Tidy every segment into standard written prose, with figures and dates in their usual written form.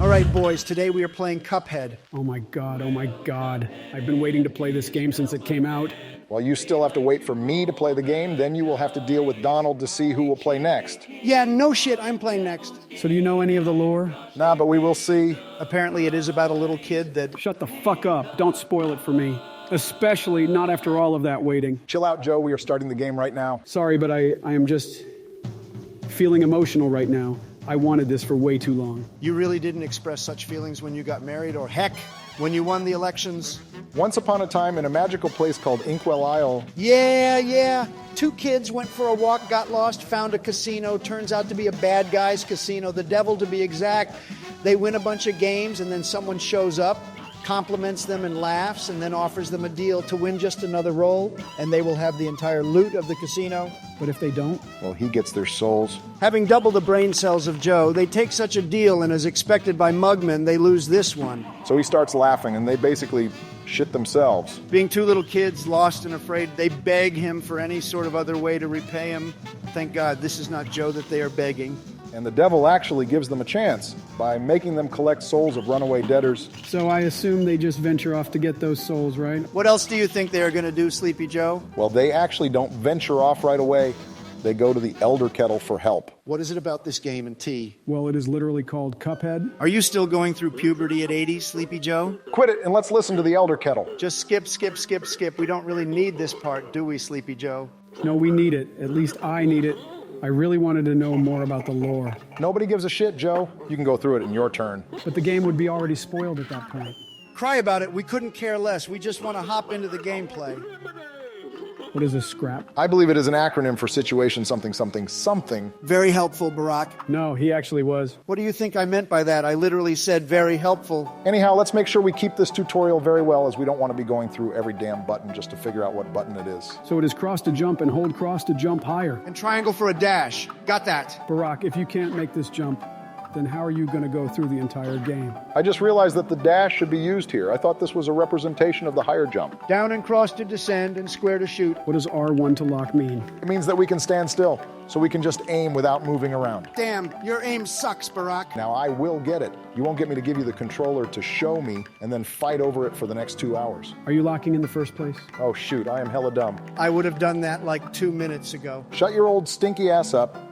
All right, boys, today we are playing Cuphead. Oh my god, oh my god. I've been waiting to play this game since it came out. Well, you still have to wait for me to play the game, then you will have to deal with Donald to see who will play next. Yeah, no shit, I'm playing next. So do you know any of the lore? Nah, but we will see. Apparently it is about a little kid that... Shut the fuck up. Don't spoil it for me. Especially not after all of that waiting. Chill out, Joe. We are starting the game right now. Sorry, but I am just feeling emotional right now. I wanted this for way too long. You really didn't express such feelings when you got married, or heck, when you won the elections? Once upon a time in a magical place called Inkwell Isle. Yeah. 2 kids went for a walk, got lost, found a casino. Turns out to be a bad guy's casino, the devil to be exact. They win a bunch of games, and then someone shows up, compliments them and laughs, and then offers them a deal to win just another roll, and they will have the entire loot of the casino. But if they don't? Well, he gets their souls. Having double the brain cells of Joe, they take such a deal, and as expected by Mugman, they lose this one. So he starts laughing, and they basically shit themselves. Being 2 little kids, lost and afraid, they beg him for any sort of other way to repay him. Thank God this is not Joe that they are begging. And the devil actually gives them a chance by making them collect souls of runaway debtors. So I assume they just venture off to get those souls, right? What else do you think they are going to do, Sleepy Joe? Well, they actually don't venture off right away. They go to the Elder Kettle for help. What is it about this game and tea? Well, it is literally called Cuphead. Are you still going through puberty at 80, Sleepy Joe? Quit it and let's listen to the Elder Kettle. Just skip. We don't really need this part, do we, Sleepy Joe? No, we need it. At least I need it. I really wanted to know more about the lore. Nobody gives a shit, Joe. You can go through it in your turn. But the game would be already spoiled at that point. Cry about it. We couldn't care less. We just want to hop into the gameplay. What is a scrap? I believe it is an acronym for situation something. Very helpful, Barack. No, he actually was. What do you think I meant by that? I literally said very helpful. Anyhow, let's make sure we keep this tutorial very well, as we don't want to be going through every damn button just to figure out what button it is. So it is cross to jump and hold cross to jump higher. And triangle for a dash. Got that. Barack, if you can't make this jump, then how are you going to go through the entire game? I just realized that the dash should be used here. I thought this was a representation of the higher jump. Down and cross to descend and square to shoot. What does R1 to lock mean? It means that we can stand still, so we can just aim without moving around. Damn, your aim sucks, Barack. Now I will get it. You won't get me to give you the controller to show me and then fight over it for the next 2 hours. Are you locking in the first place? Oh shoot, I am hella dumb. I would have done that like 2 minutes ago. Shut your old stinky ass up.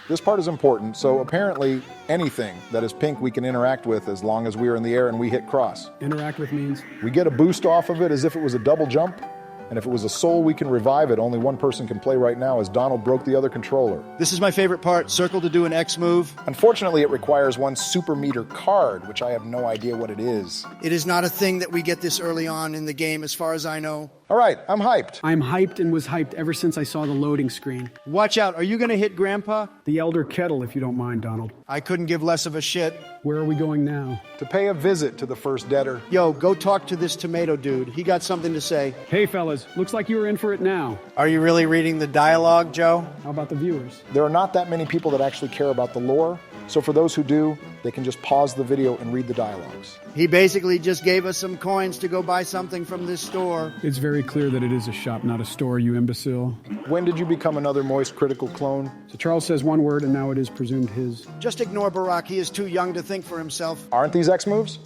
This part is important, so apparently anything that is pink we can interact with as long as we are in the air and we hit cross. Interact with means? We get a boost off of it as if it was a double jump, and if it was a soul we can revive it. Only one person can play right now, as Donald broke the other controller. This is my favorite part. Circle to do an X move. Unfortunately, it requires 1 super meter card, which I have no idea what it is. It is not a thing that we get this early on in the game, as far as I know. All right, I'm hyped. I'm hyped and was hyped ever since I saw the loading screen. Watch out. Are you going to hit Grandpa? The Elder Kettle, if you don't mind, Donald. I couldn't give less of a shit. Where are we going now? To pay a visit to the first debtor. Yo, go talk to this tomato dude. He got something to say. Hey, fellas. Looks like you were in for it now. Are you really reading the dialogue, Joe? How about the viewers? There are not that many people that actually care about the lore, so for those who do, they can just pause the video and read the dialogues. He basically just gave us some coins to go buy something from this store. It's very clear that it is a shop, not a store, you imbecile. When did you become another moist critical clone? So Charles says one word, and now it is presumed his. Just ignore Barack. He is too young to think for himself. Aren't these X moves?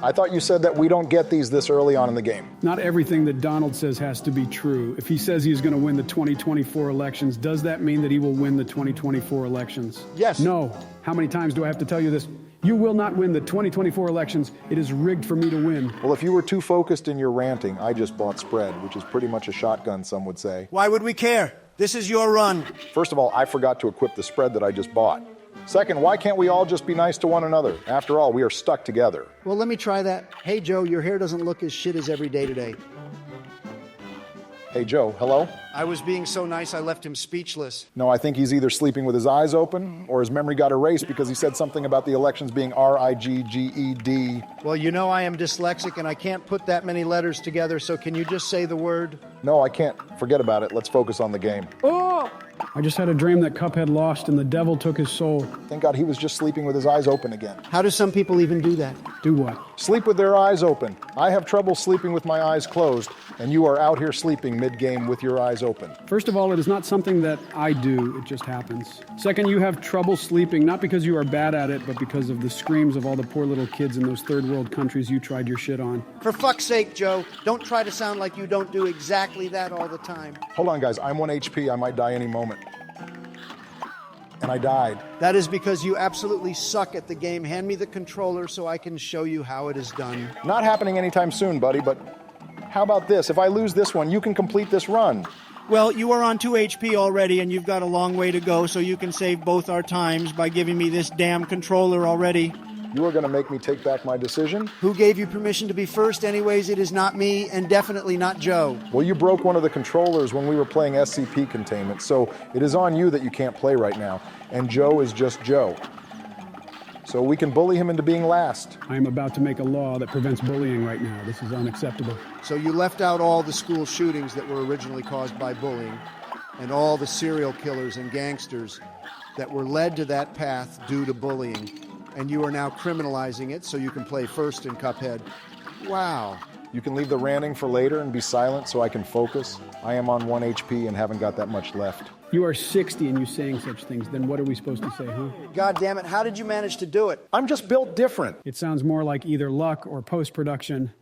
I thought you said that we don't get these this early on in the game. Not everything that Donald says has to be true. If he says he's going to win the 2024 elections, does that mean that he will win the 2024 elections? Yes. No. How many times do I have to tell you this? You will not win the 2024 elections. It is rigged for me to win. Well, if you were too focused in your ranting, I just bought spread, which is pretty much a shotgun, some would say. Why would we care? This is your run. First of all, I forgot to equip the spread that I just bought. Second, why can't we all just be nice to one another? After all, we are stuck together. Well, let me try that. Hey, Joe, your hair doesn't look as shit as every day today. Hey, Joe, hello? I was being so nice I left him speechless. No, I think he's either sleeping with his eyes open or his memory got erased because he said something about the elections being R-I-G-G-E-D. Well, you know I am dyslexic and I can't put that many letters together, so can you just say the word? No, I can't. Forget about it. Let's focus on the game. Oh! I just had a dream that Cuphead lost and the devil took his soul. Thank God he was just sleeping with his eyes open again. How do some people even do that? Do what? Sleep with their eyes open. I have trouble sleeping with my eyes closed, and you are out here sleeping mid-game with your eyes open. First of all, it is not something that I do, it just happens. Second, you have trouble sleeping, not because you are bad at it, but because of the screams of all the poor little kids in those third world countries you tried your shit on. For fuck's sake, Joe, don't try to sound like you don't do exactly that all the time. Hold on, guys. I'm 1 HP. I might die any moment. And I died. That is because you absolutely suck at the game. Hand me the controller so I can show you how it is done. Not happening anytime soon, buddy, but how about this? If I lose this one, you can complete this run. Well, you are on 2 HP already, and you've got a long way to go, so you can save both our times by giving me this damn controller already. You are going to make me take back my decision? Who gave you permission to be first? Anyways, it is not me, and definitely not Joe. Well, you broke one of the controllers when we were playing SCP containment, so it is on you that you can't play right now. And Joe is just Joe. So we can bully him into being last. I am about to make a law that prevents bullying right now. This is unacceptable. So you left out all the school shootings that were originally caused by bullying, and all the serial killers and gangsters that were led to that path due to bullying. And you are now criminalizing it so you can play first in Cuphead. Wow. You can leave the ranting for later and be silent so I can focus. I am on 1 HP and haven't got that much left. You are 60 and you saying such things, then what are we supposed to say, huh? God damn it, how did you manage to do it? I'm just built different. It sounds more like either luck or post-production.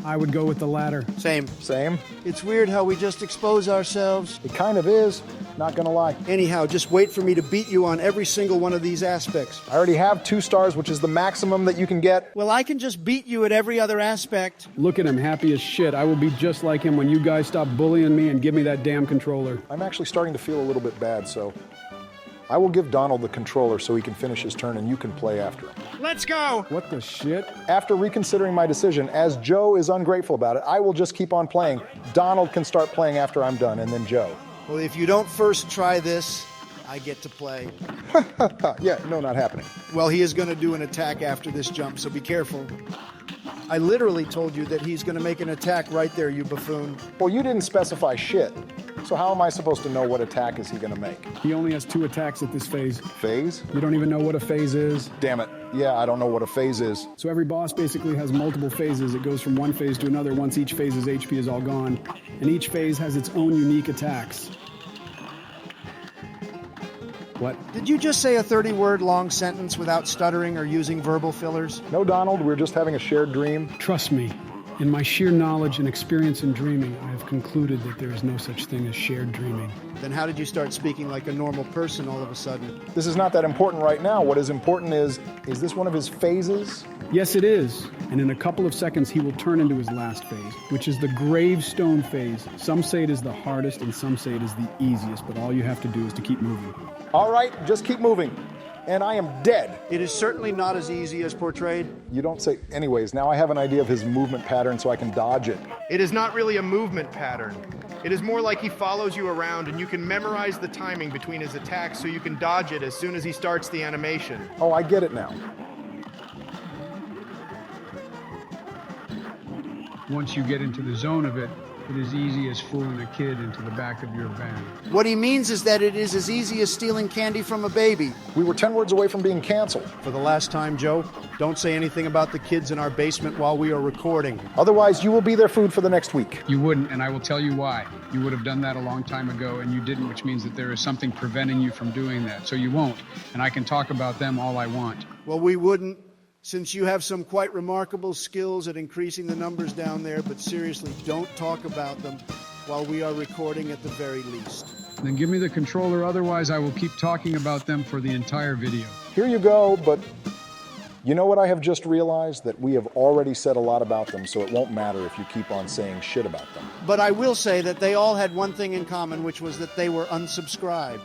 I would go with the latter. Same. Same? It's weird how we just expose ourselves. It kind of is, not gonna lie. Anyhow, just wait for me to beat you on every single one of these aspects. I already have 2 stars, which is the maximum that you can get. Well, I can just beat you at every other aspect. Look at him, happy as shit. I will be just like him when you guys stop bullying me and give me that damn controller. I'm actually starting to feel a little bit bad, so I will give Donald the controller so he can finish his turn and you can play after him. Let's go! What the shit? After reconsidering my decision, as Joe is ungrateful about it, I will just keep on playing. Donald can start playing after I'm done, and then Joe. Well, if you don't first try this, I get to play. Yeah, no, not happening. Well, he is going to do an attack after this jump, so be careful. I literally told you that he's going to make an attack right there, you buffoon. Well, you didn't specify shit. So how am I supposed to know what attack is he going to make? He only has 2 attacks at this phase. Phase? You don't even know what a phase is. Damn it. Yeah, I don't know what a phase is. So every boss basically has multiple phases. It goes from one phase to another once each phase's HP is all gone. And each phase has its own unique attacks. What? Did you just say a 30-word long sentence without stuttering or using verbal fillers? No, Donald, we're just having a shared dream. Trust me, in my sheer knowledge and experience in dreaming, I have concluded that there is no such thing as shared dreaming. Then how did you start speaking like a normal person all of a sudden? This is not that important right now. What is important is this one of his phases? Yes, it is. And in a couple of seconds, he will turn into his last phase, which is the gravestone phase. Some say it is the hardest and some say it is the easiest, but all you have to do is to keep moving. All right, just keep moving. And I am dead. It is certainly not as easy as portrayed. You don't say. Anyways, now I have an idea of his movement pattern so I can dodge it. It is not really a movement pattern. It is more like he follows you around and you can memorize the timing between his attacks so you can dodge it as soon as he starts the animation. Oh, I get it now. Once you get into the zone of it, it is easy as fooling a kid into the back of your van. What he means is that it is as easy as stealing candy from a baby. We were 10 words away from being canceled. For the last time, Joe, don't say anything about the kids in our basement while we are recording. Otherwise, you will be their food for the next week. You wouldn't, and I will tell you why. You would have done that a long time ago, and you didn't, which means that there is something preventing you from doing that. So you won't, and I can talk about them all I want. Well, we wouldn't, since you have some quite remarkable skills at increasing the numbers down there, but seriously, don't talk about them while we are recording at the very least. Then give me the controller, otherwise I will keep talking about them for the entire video. Here you go, but you know what I have just realized? That we have already said a lot about them, so it won't matter if you keep on saying shit about them. But I will say that they all had one thing in common, which was that they were unsubscribed.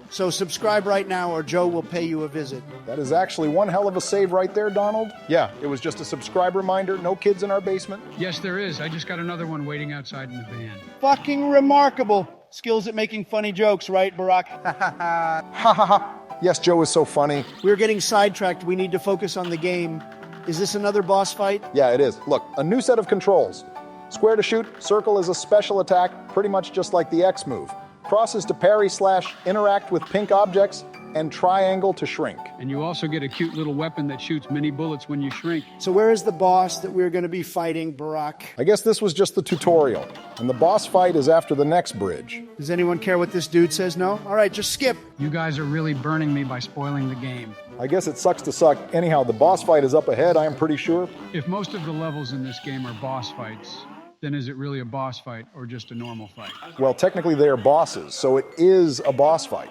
So subscribe right now or Joe will pay you a visit. That is actually one hell of a save right there, Donald. Yeah, it was just a subscribe reminder. No kids in our basement. Yes, there is. I just got another one waiting outside in the van. Fucking remarkable. Skills at making funny jokes, right, Barack? Ha ha ha. Yes, Joe is so funny. We're getting sidetracked. We need to focus on the game. Is this another boss fight? Yeah, it is. Look, a new set of controls. Square to shoot, circle is a special attack, pretty much just like the X move. crosses to parry/interact with pink objects, and triangle to shrink. And you also get a cute little weapon that shoots mini bullets when you shrink. So where is the boss that we're going to be fighting, Barack? I guess this was just the tutorial, and the boss fight is after the next bridge. Does anyone care what this dude says? No? All right, just skip. You guys are really burning me by spoiling the game. I guess it sucks to suck. Anyhow, the boss fight is up ahead, I am pretty sure. If most of the levels in this game are boss fights, then is it really a boss fight or just a normal fight? Well, technically they are bosses, so it is a boss fight.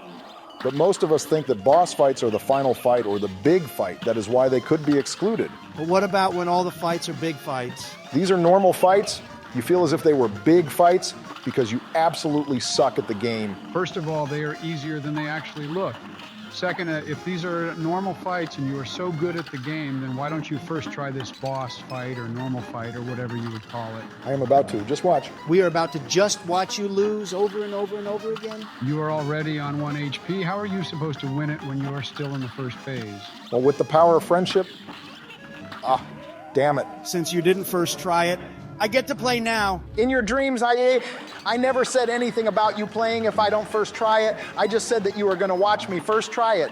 But most of us think that boss fights are the final fight or the big fight. That is why they could be excluded. But what about when all the fights are big fights? These are normal fights. You feel as if they were big fights because you absolutely suck at the game. First of all, they are easier than they actually look. Second, if these are normal fights and you are so good at the game, then why don't you first try this boss fight or normal fight or whatever you would call it? I am about to. Just watch. We are about to just watch you lose over and over and over again? You are already on 1 HP. How are you supposed to win it when you are still in the first phase? Well, with the power of friendship, damn it. Since you didn't first try it, I get to play now. In your dreams, I never said anything about you playing if I don't first try it. I just said that you were going to watch me first try it.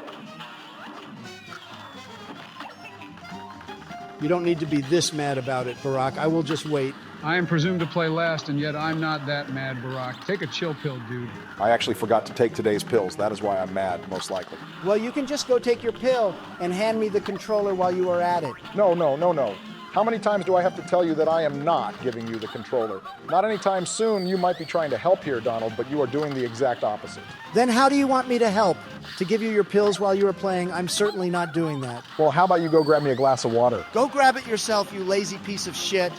You don't need to be this mad about it, Barack. I will just wait. I am presumed to play last, and yet I'm not that mad, Barack. Take a chill pill, dude. I actually forgot to take today's pills. That is why I'm mad, most likely. Well, you can just go take your pill and hand me the controller while you are at it. No. How many times do I have to tell you that I am not giving you the controller? Not anytime soon. You might be trying to help here, Donald, but you are doing the exact opposite. Then how do you want me to help? To give you your pills while you are playing? I'm certainly not doing that. Well, how about you go grab me a glass of water? Go grab it yourself, you lazy piece of shit.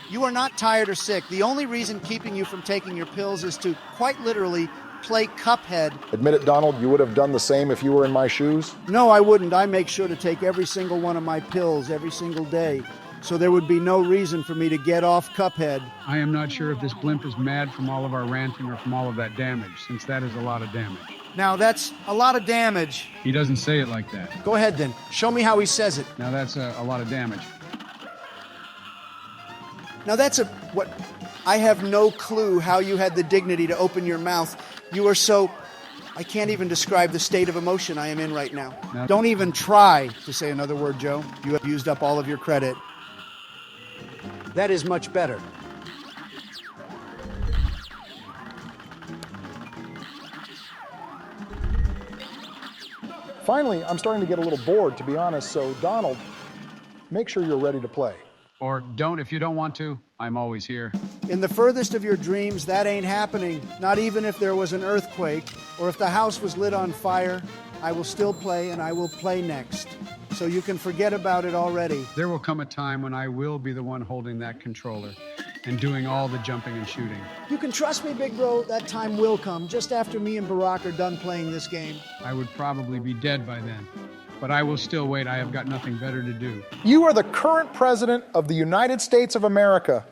You are not tired or sick. The only reason keeping you from taking your pills is to, quite literally, play Cuphead. Admit it, Donald, you would have done the same if you were in my shoes? No, I wouldn't. I make sure to take every single one of my pills every single day. So there would be no reason for me to get off Cuphead. I am not sure if this blimp is mad from all of our ranting or from all of that damage, since that is a lot of damage. Now, that's a lot of damage. He doesn't say it like that. Go ahead, then. Show me how he says it. Now that's a lot of damage. Now, that's what... I have no clue how you had the dignity to open your mouth. You are so... I can't even describe the state of emotion I am in right now. No. Don't even try to say another word, Joe. You have used up all of your credit. That is much better. Finally, I'm starting to get a little bored, to be honest, so Donald, make sure you're ready to play. Or don't if you don't want to. I'm always here. In the furthest of your dreams, that ain't happening. Not even if there was an earthquake or if the house was lit on fire. I will still play, and I will play next. So you can forget about it already. There will come a time when I will be the one holding that controller and doing all the jumping and shooting. You can trust me, big bro. That time will come, just after me and Barack are done playing this game. I would probably be dead by then. But I will still wait. I have got nothing better to do. You are the current president of the United States of America,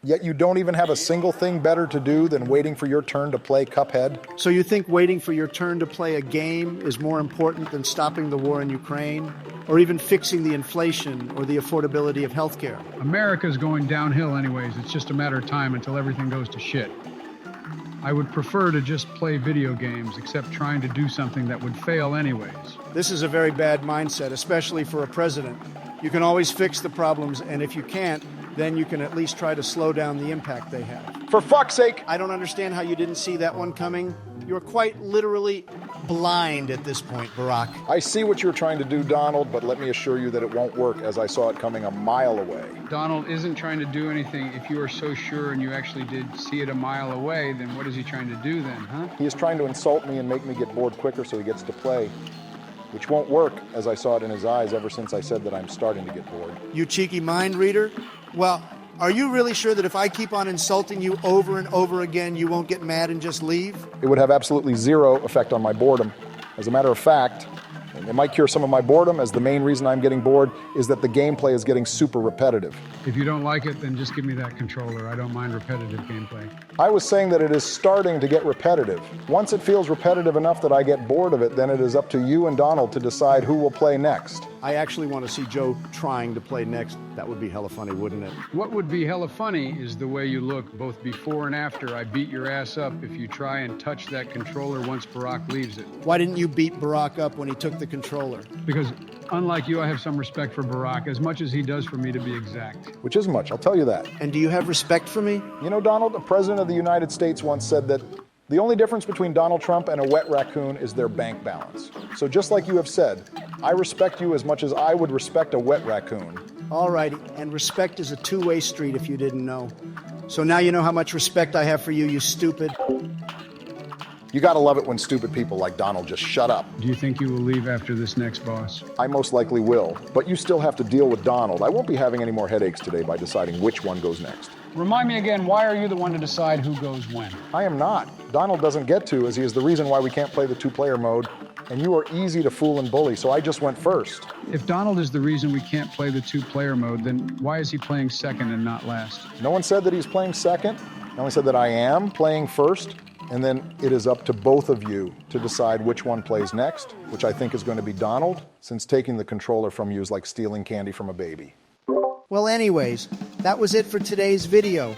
yet you don't even have a single thing better to do than waiting for your turn to play Cuphead? So you think waiting for your turn to play a game is more important than stopping the war in Ukraine? Or even fixing the inflation or the affordability of healthcare? America's going downhill anyways. It's just a matter of time until everything goes to shit. I would prefer to just play video games, except trying to do something that would fail anyways. This is a very bad mindset, especially for a president. You can always fix the problems, and if you can't, then you can at least try to slow down the impact they have. For fuck's sake! I don't understand how you didn't see that one coming. You're quite literally blind at this point, Barack. I see what you're trying to do, Donald, but let me assure you that it won't work, as I saw it coming a mile away. Donald isn't trying to do anything. If you are so sure and you actually did see it a mile away, then what is he trying to do then, huh? He is trying to insult me and make me get bored quicker so he gets to play, which won't work, as I saw it in his eyes ever since I said that I'm starting to get bored. You cheeky mind reader? Well, are you really sure that if I keep on insulting you over and over again, you won't get mad and just leave? It would have absolutely zero effect on my boredom. As a matter of fact, it might cure some of my boredom, as the main reason I'm getting bored is that the gameplay is getting super repetitive. If you don't like it, then just give me that controller. I don't mind repetitive gameplay. I was saying that it is starting to get repetitive. Once it feels repetitive enough that I get bored of it, then it is up to you and Donald to decide who will play next. I actually want to see Joe trying to play next. That would be hella funny, wouldn't it? What would be hella funny is the way you look both before and after I beat your ass up if you try and touch that controller once Barack leaves it. Why didn't you beat Barack up when he took the controller? Because unlike you, I have some respect for Barack, as much as he does for me, to be exact. Which isn't much, I'll tell you that. And do you have respect for me? You know, Donald, the President of the United States once said that the only difference between Donald Trump and a wet raccoon is their bank balance. So just like you have said, I respect you as much as I would respect a wet raccoon. All righty, and respect is a two-way street if you didn't know. So now you know how much respect I have for you, you stupid. You gotta love it when stupid people like Donald just shut up. Do you think you will leave after this next boss? I most likely will, but you still have to deal with Donald. I won't be having any more headaches today by deciding which one goes next. Remind me again, why are you the one to decide who goes when? I am not. Donald doesn't get to, as he is the reason why we can't play the two-player mode, and you are easy to fool and bully, so I just went first. If Donald is the reason we can't play the two-player mode, then why is he playing second and not last? No one said that he's playing second. I only said that I am playing first, and then it is up to both of you to decide which one plays next, which I think is going to be Donald, since taking the controller from you is like stealing candy from a baby. Well, anyways, that was it for today's video.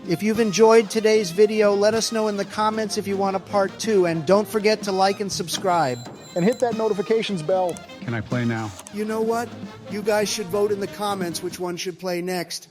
If you've enjoyed today's video, let us know in the comments if you want a part 2, and don't forget to like and subscribe. And hit that notifications bell. Can I play now? You know what? You guys should vote in the comments which one should play next.